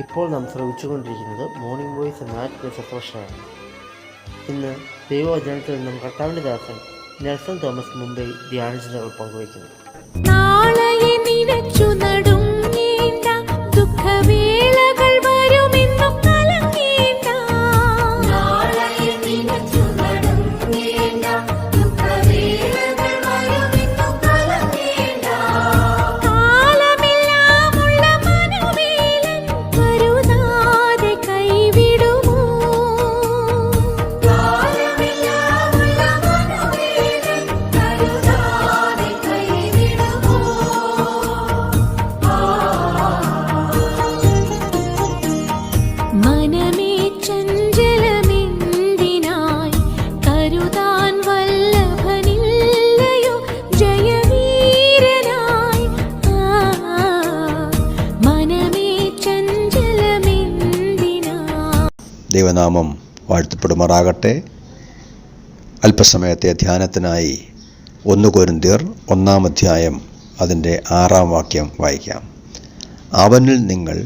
ഇപ്പോൾ നാം ശ്രമിച്ചുകൊണ്ടിരിക്കുന്നത് മോർണിംഗ് വോയിസ് എന്ന ശുശ്രൂഷയാണ്. ഇന്ന് ദൈവവചനത്തിൽ നിന്നും കർത്താവിൻ്റെ ദാസൻ നെൽസൺ തോമസ് മുംബൈ ധ്യാനിച്ചതുകൾ പങ്കുവയ്ക്കുന്നു. നാളെ നിനച്ചു നടുങ്ങേണ്ട, ദുഃഖവേളകൾ വരുമെന്നു കലങ്ങേണ്ട. നാളെ നിനച്ചു നടുങ്ങേണ്ട, ദുഃഖവേളകൾ വരുമെന്നു കലങ്ങേണ്ട. കാലമെല്ലാമുള്ള മനോവേലൻ കരുതാതെ കൈവിടുമോ? കാലമെല്ലാമുള്ള മനോവേലൻ കരുതാതെ കൈവിടുമോ? മനമേ ചഞ്ചലമെന്തിനായി, കരുതാൻ വല്ലഭനില്ലയോ ജയവീരനായി. മനമേ ചഞ്ചലമെന്തിനായി. ദൈവനാമം വാഴ്ത്തപ്പെടുമാറാകട്ടെ. അല്പസമയത്തെ ധ്യാനത്തിനായി 1 കൊരിന്ത്യർ 1-ാം അധ്യായം അതിൻ്റെ 6-ാം വാക്യം വായിക്കാം. അവനിൽ നിങ്ങൾ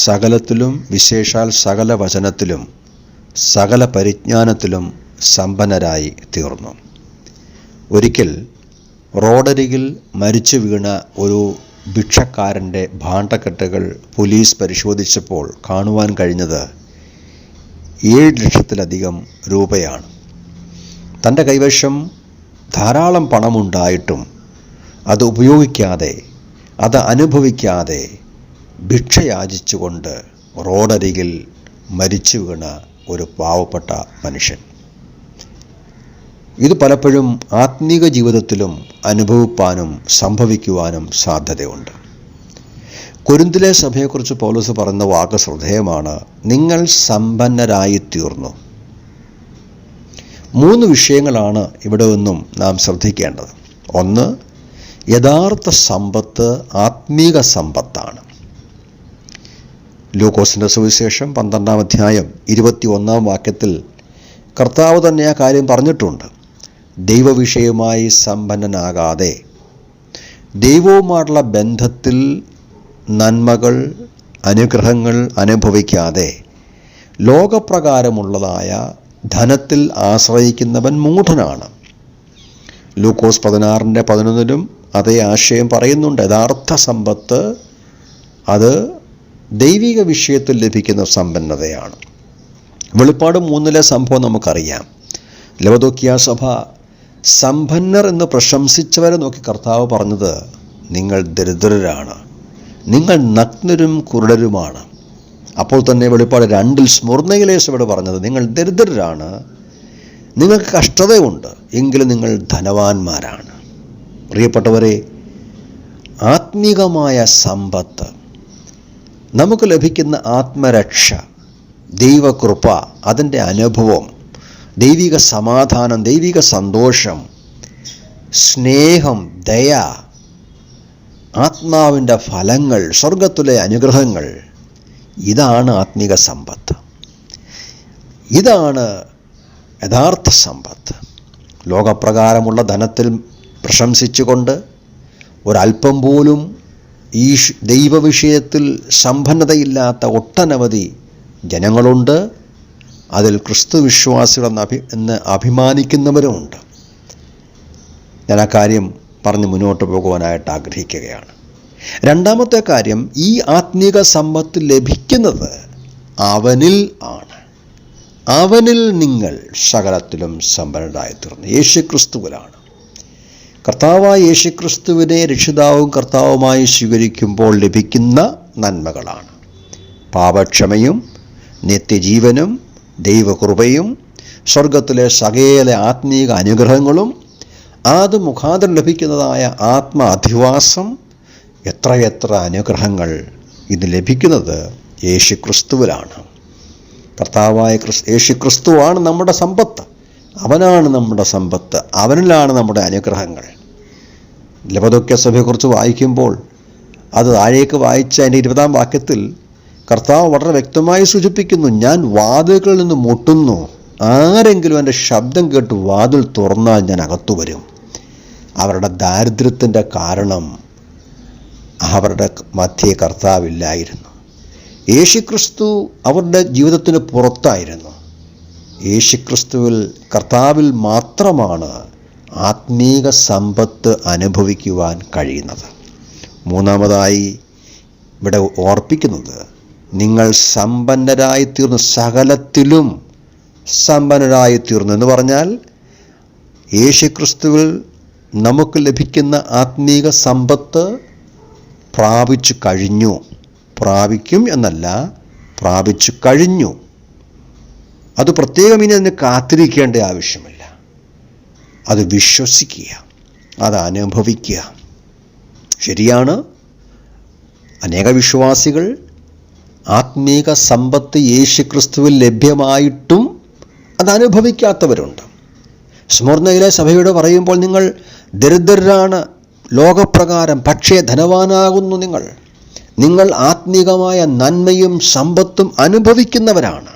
സകലത്തിലും, വിശേഷാൽ സകല വചനത്തിലും സകല പരിജ്ഞാനത്തിലും സമ്പന്നരായി തീർന്നു. ഒരിക്കൽ റോഡരികിൽ മരിച്ചു വീണ ഒരു ഭിക്ഷക്കാരൻ്റെ ഭാണ്ഡക്കെട്ടുകൾ പോലീസ് പരിശോധിച്ചപ്പോൾ കാണുവാൻ കഴിഞ്ഞത് 7 ലക്ഷത്തിലധികം രൂപയാണ്. തൻ്റെ കൈവശം ധാരാളം പണമുണ്ടായിട്ടും അത് ഉപയോഗിക്കാതെ, അത് അനുഭവിക്കാതെ ഭിക്ഷയാചിച്ചുകൊണ്ട് റോഡരികിൽ മരിച്ചു വീണ ഒരു പാവപ്പെട്ട മനുഷ്യൻ. ഇത് പലപ്പോഴും ആത്മീക ജീവിതത്തിലും അനുഭവിപ്പാനും സംഭവിക്കുവാനും സാധ്യതയുണ്ട്. കൊരിന്തിലെ സഭയെക്കുറിച്ച് പൗലോസ് പറയുന്ന വാക്ക് ശ്രദ്ധേയമാണ്. നിങ്ങൾ സമ്പന്നരായി തീർന്നു. 3 വിഷയങ്ങളാണ് ഇവിടെ നിന്നും നാം ശ്രദ്ധിക്കേണ്ടത്. ഒന്ന്, യഥാർത്ഥ സമ്പത്ത് ആത്മീക സമ്പത്താണ്. ലൂക്കോസിൻ്റെ സുവിശേഷം 12-ാം അധ്യായം 21-ാം വാക്യത്തിൽ കർത്താവ് തന്നെ ആ കാര്യം പറഞ്ഞിട്ടുണ്ട്. ദൈവവിഷയമായി സമ്പന്നനാകാതെ, ദൈവവുമായുള്ള ബന്ധത്തിൽ നന്മകൾ, അനുഗ്രഹങ്ങൾ അനുഭവിക്കാതെ ലോകപ്രകാരമുള്ളതായ ധനത്തിൽ ആശ്രയിക്കുന്നവൻ മൂഢനാണ്. ലൂക്കോസ് 16:11 അതേ ആശയം പറയുന്നുണ്ട്. യഥാർത്ഥ സമ്പത്ത് അത് ദൈവിക വിഷയത്തിൽ ലഭിക്കുന്ന സമ്പന്നതയാണ്. വെളിപ്പാട് 3-ലെ സംഭവം നമുക്കറിയാം. ലവദോക്കിയ സഭ സമ്പന്നർ എന്ന് പ്രശംസിച്ചവരെ നോക്കി കർത്താവ് പറഞ്ഞത്, നിങ്ങൾ ദരിദ്രരാണ്, നിങ്ങൾ നഗ്നരും കുരുടരുമാണ്. അപ്പോൾ തന്നെ വെളിപ്പാട് 2-ൽ സ്മുർന്നയിലെ സഭയോട് പറഞ്ഞത്, നിങ്ങൾ ദരിദ്രരാണ്, നിങ്ങൾക്ക് കഷ്ടതയുണ്ട്, എങ്കിലും നിങ്ങൾ ധനവാന്മാരാണ്. പ്രിയപ്പെട്ടവരെ, ആത്മീകമായ സമ്പത്ത്, നമുക്ക് ലഭിക്കുന്ന ആത്മരക്ഷ, ദൈവകൃപ, അതിൻ്റെ അനുഭവം, ദൈവിക സമാധാനം, ദൈവിക സന്തോഷം, സ്നേഹം, ദയ, ആത്മാവിൻ്റെ ഫലങ്ങൾ, സ്വർഗത്തിലെ അനുഗ്രഹങ്ങൾ, ഇതാണ് ആത്മീക സമ്പത്ത്. ഇതാണ് യഥാർത്ഥ സമ്പത്ത്. ലോകപ്രകാരമുള്ള ധനത്തിൽ പ്രശംസിച്ചുകൊണ്ട് ഒരല്പം പോലും ഈ ദൈവവിഷയത്തിൽ സമ്പന്നതയില്ലാത്ത ഒട്ടനവധി ജനങ്ങളുണ്ട്. അതിൽ ക്രിസ്തു വിശ്വാസികളെന്ന് അഭിമാനിക്കുന്നവരുമുണ്ട്. ഞാൻ ആ കാര്യം പറഞ്ഞ് മുന്നോട്ട് പോകുവാനായിട്ട് ആഗ്രഹിക്കുകയാണ്. രണ്ടാമത്തെ കാര്യം, ഈ ആത്മീക സമ്പത്ത് ലഭിക്കുന്നത് അവനിൽ ആണ്. അവനിൽ നിങ്ങൾ സകലത്തിലും സമ്പന്നരായി തീർന്നു. യേശുക്രിസ്തുവിലാണ്. കർത്താവായ യേശുക്രിസ്തുവിനെ രക്ഷിതാവും കർത്താവുമായി സ്വീകരിക്കുമ്പോൾ ലഭിക്കുന്ന നന്മകളാണ് പാപക്ഷമയും നിത്യജീവനും ദൈവകൃപയും സ്വർഗത്തിലെ സകല ആത്മീക അനുഗ്രഹങ്ങളും. അത് മുഖാന്തരം ലഭിക്കുന്നതായ ആത്മാധിവാസം, എത്രയെത്ര അനുഗ്രഹങ്ങൾ ഇത് ലഭിക്കുന്നത് യേശുക്രിസ്തുവിലാണ്. കർത്താവായ യേശുക്രിസ്തുവാണ് നമ്മുടെ സമ്പത്ത്. അവനാണ് നമ്മുടെ സമ്പത്ത്, അവനിലാണ് നമ്മുടെ അനുഗ്രഹങ്ങൾ. ലവദോക്യ സഭയെക്കുറിച്ച് വായിക്കുമ്പോൾ അത് താഴേക്ക് വായിച്ച അതിൻ്റെ 20-ാം വാക്യത്തിൽ കർത്താവ് വളരെ വ്യക്തമായി സൂചിപ്പിക്കുന്നു, ഞാൻ വാതിലുകളിൽ നിന്ന് മുട്ടുന്നു, ആരെങ്കിലും എൻ്റെ ശബ്ദം കേട്ട് വാതിൽ തുറന്നാൽ ഞാൻ അകത്തു വരും. അവരുടെ ദാരിദ്ര്യത്തിൻ്റെ കാരണം അവരുടെ മധ്യേ കർത്താവില്ലായിരുന്നു. യേശുക്രിസ്തു അവരുടെ ജീവിതത്തിന് പുറത്തായിരുന്നു. യേശുക്രിസ്തുവിൽ, കർത്താവിൽ മാത്രമാണ് ആത്മീക സമ്പത്ത് അനുഭവിക്കുവാൻ കഴിയുന്നത്. മൂന്നാമതായി ഇവിടെ ഓർപ്പിക്കുന്നത്, നിങ്ങൾ സമ്പന്നരായിത്തീർന്നു, സകലത്തിലും സമ്പന്നരായിത്തീർന്നു എന്ന് പറഞ്ഞാൽ യേശുക്രിസ്തുവിൽ നമുക്ക് ലഭിക്കുന്ന ആത്മീക സമ്പത്ത് പ്രാപിച്ചു കഴിഞ്ഞു. പ്രാപിക്കും എന്നല്ല, പ്രാപിച്ചു കഴിഞ്ഞു. അത് പ്രത്യേകം ഇനി അതിന് കാത്തിരിക്കേണ്ട ആവശ്യമില്ല. അത് വിശ്വസിക്കുക, അത് അനുഭവിക്കുക. ശരിയാണ്, അനേക വിശ്വാസികൾ ആത്മീക സമ്പത്ത് യേശുക്രിസ്തുവിൽ ലഭ്യമായിട്ടും അത് അനുഭവിക്കാത്തവരുണ്ട്. സ്മർന്നയിലെ സഭയോട് പറയുമ്പോൾ, നിങ്ങൾ ദരിദ്രരാണ് ലോകപ്രകാരം, പക്ഷേ ധനവാനാകുന്നു നിങ്ങൾ ആത്മീകമായ നന്മയും സമ്പത്തും അനുഭവിക്കുന്നവരാണ്.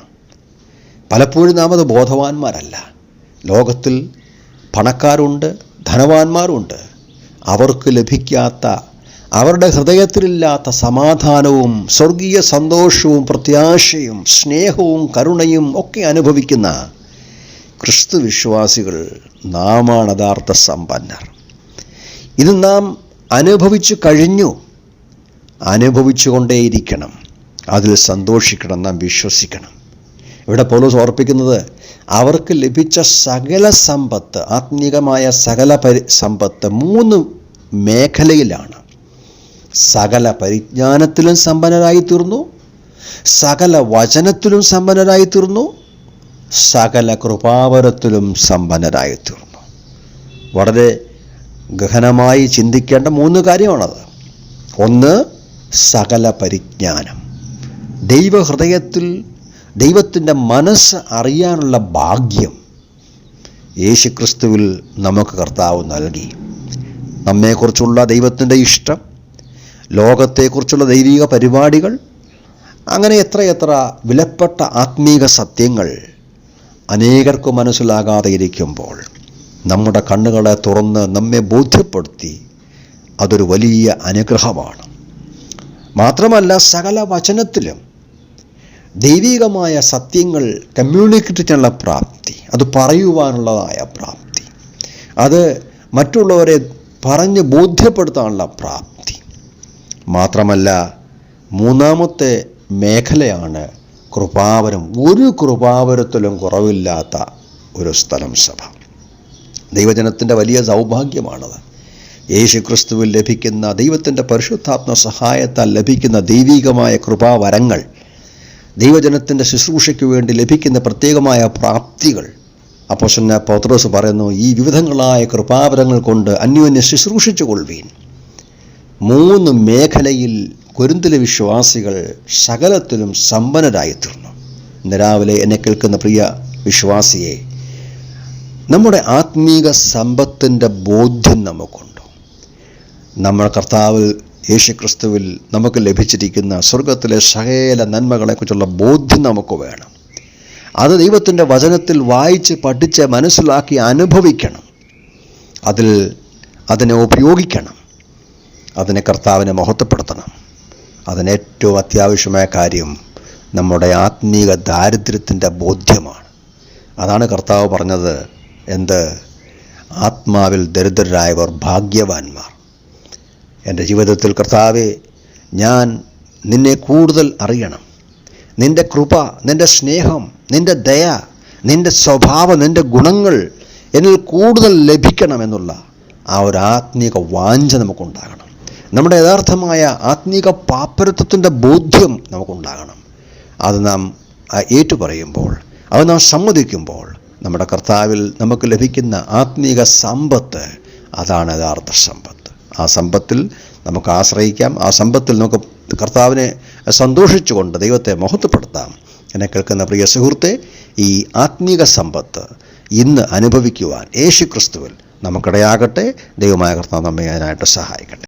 പലപ്പോഴും നാം അത് ബോധവാന്മാരല്ല. ലോകത്തിൽ പണക്കാരുണ്ട്, ധനവാന്മാരുണ്ട്. അവർക്ക് ലഭിക്കാത്ത, അവരുടെ ഹൃദയത്തിലില്ലാത്ത സമാധാനവും സ്വർഗീയ സന്തോഷവും പ്രത്യാശയും സ്നേഹവും കരുണയും ഒക്കെ അനുഭവിക്കുന്ന ക്രിസ്തു വിശ്വാസികൾ നാമാണ് യഥാർത്ഥ സമ്പന്നർ. ഇത് നാം അനുഭവിച്ചു കഴിഞ്ഞു, അനുഭവിച്ചുകൊണ്ടേയിരിക്കണം, അതിൽ സന്തോഷിക്കണം, നാം വിശ്വസിക്കണം. ഇവിടെ പൗലോസ് ഓർപ്പിക്കുന്നത്, അവർക്ക് ലഭിച്ച സകല സമ്പത്ത്, ആത്മീകമായ സകല സമ്പത്ത് 3 മേഖലയിലാണ്. സകല പരിജ്ഞാനത്തിലും സമ്പന്നരായി തീർന്നു, സകല വചനത്തിലും സമ്പന്നരായി തീർന്നു, സകല കൃപാവരത്തിലും സമ്പന്നരായി തീർന്നു. വളരെ ഗഹനമായി ചിന്തിക്കേണ്ട 3 കാര്യമാണത്. ഒന്ന്, സകല പരിജ്ഞാനം. ദൈവഹൃദയത്തിൽ ദൈവത്തിൻ്റെ മനസ്സ് അറിയാനുള്ള ഭാഗ്യം യേശുക്രിസ്തുവിൽ നമുക്ക് കർത്താവ് നൽകി. നമ്മെക്കുറിച്ചുള്ള ദൈവത്തിൻ്റെ ഇഷ്ടം, ലോകത്തെക്കുറിച്ചുള്ള ദൈവിക പരിപാടികൾ, അങ്ങനെ എത്രയെത്ര വിലപ്പെട്ട ആത്മീക സത്യങ്ങൾ അനേകർക്ക് മനസ്സിലാകാതെ ഇരിക്കുമ്പോൾ നമ്മുടെ കണ്ണുകളെ തുറന്ന് നമ്മെ ബോധ്യപ്പെടുത്തി, അതൊരു വലിയ അനുഗ്രഹമാണ്. മാത്രമല്ല, സകല വചനത്തിലും ദൈവികമായ സത്യങ്ങൾ കമ്മ്യൂണിക്കേറ്റ് ചെയ്യാനുള്ള പ്രാപ്തി, അത് പറയുവാനുള്ളതായ പ്രാപ്തി, അത് മറ്റുള്ളവരെ പറഞ്ഞ് ബോധ്യപ്പെടുത്താനുള്ള പ്രാപ്തി. മാത്രമല്ല, 3-ാമത്തെ മേഖലയാണ് കൃപാവരം. ഒരു കൃപാവരത്തിലും കുറവില്ലാത്ത ഒരു സ്ഥലം സഭ. ദൈവജനത്തിൻ്റെ വലിയ സൗഭാഗ്യമാണത്. യേശുക്രിസ്തുവിൽ ലഭിക്കുന്ന ദൈവത്തിൻ്റെ പരിശുദ്ധാത്മ സഹായത്താൽ ലഭിക്കുന്ന ദൈവികമായ കൃപാവരങ്ങൾ, ദൈവജനത്തിൻ്റെ ശുശ്രൂഷയ്ക്ക് വേണ്ടി ലഭിക്കുന്ന പ്രത്യേകമായ പ്രാപ്തികൾ. അപ്പോസ്തലനായ പൗത്രോസ് പറയുന്നു, ഈ വിവിധങ്ങളായ കൃപാവരങ്ങൾ കൊണ്ട് അന്യോന്യം ശുശ്രൂഷിച്ചു കൊള്ളുവീൻ. 3 മേഖലയിൽ കൊരിന്തിലെ വിശ്വാസികൾ സകലത്തിലും സമ്പന്നരായിത്തീർന്നു. ഇന്ന് രാവിലെ എന്നെ കേൾക്കുന്ന പ്രിയ വിശ്വാസിയെ, നമ്മുടെ ആത്മീക സമ്പത്തിൻ്റെ ബോധ്യം നമുക്കുണ്ടോ? നമ്മൾ കർത്താവ് യേശുക്രിസ്തുവിൽ നമുക്ക് ലഭിച്ചിരിക്കുന്ന സ്വർഗത്തിലെ സകല നന്മകളെക്കുറിച്ചുള്ള ബോധ്യം നമുക്ക് വേണം. അത് ദൈവത്തിൻ്റെ വചനത്തിൽ വായിച്ച് പഠിച്ച് മനസ്സിലാക്കി അനുഭവിക്കണം. അതിനെ ഉപയോഗിക്കണം. അതിനെ കർത്താവിനെ മഹത്വപ്പെടുത്തണം. അതിനേറ്റവും അത്യാവശ്യമായ കാര്യം നമ്മുടെ ആത്മീക ദാരിദ്ര്യത്തിൻ്റെ ബോധ്യമാണ്. അതാണ് കർത്താവ് പറഞ്ഞത്, എന്ത്? ആത്മാവിൽ ദരിദ്രരായവർ ഭാഗ്യവാന്മാർ. എൻ്റെ ജീവിതത്തിൽ കർത്താവേ, ഞാൻ നിന്നെ കൂടുതൽ അറിയണം. നിൻ്റെ കൃപ, നിൻ്റെ സ്നേഹം, നിൻ്റെ ദയ, നിൻ്റെ സ്വഭാവം, നിൻ്റെ ഗുണങ്ങൾ എന്നിൽ കൂടുതൽ ലഭിക്കണമെന്നുള്ള ആ ഒരു ആത്മീക വാഞ്ച നമുക്കുണ്ടാകണം. നമ്മുടെ യഥാർത്ഥമായ ആത്മീക പാപ്പരത്വത്തിൻ്റെ ബോധ്യം നമുക്കുണ്ടാകണം. അത് നാം ഏറ്റുപറയുമ്പോൾ, അത് നാം സമ്മതിക്കുമ്പോൾ, നമ്മുടെ കർത്താവിൽ നമുക്ക് ലഭിക്കുന്ന ആത്മീക സമ്പത്ത്, അതാണ് യഥാർത്ഥ സമ്പത്ത്. ആ സമ്പത്തിൽ നമുക്ക് ആശ്രയിക്കാം. ആ സമ്പത്തിൽ നമുക്ക് കർത്താവിനെ സന്തോഷിച്ചുകൊണ്ട് ദൈവത്തെ മഹത്വപ്പെടുത്താം. എന്നെ കേൾക്കുന്ന പ്രിയ സുഹൃത്തെ, ഈ ആത്മീക സമ്പത്ത് ഇന്ന് അനുഭവിക്കുവാൻ യേശുക്രിസ്തുവിൽ നമുക്കിടയാകട്ടെ. ദൈവമായ കർത്താവ് നമ്മെ അതിനായിട്ട് സഹായിക്കട്ടെ.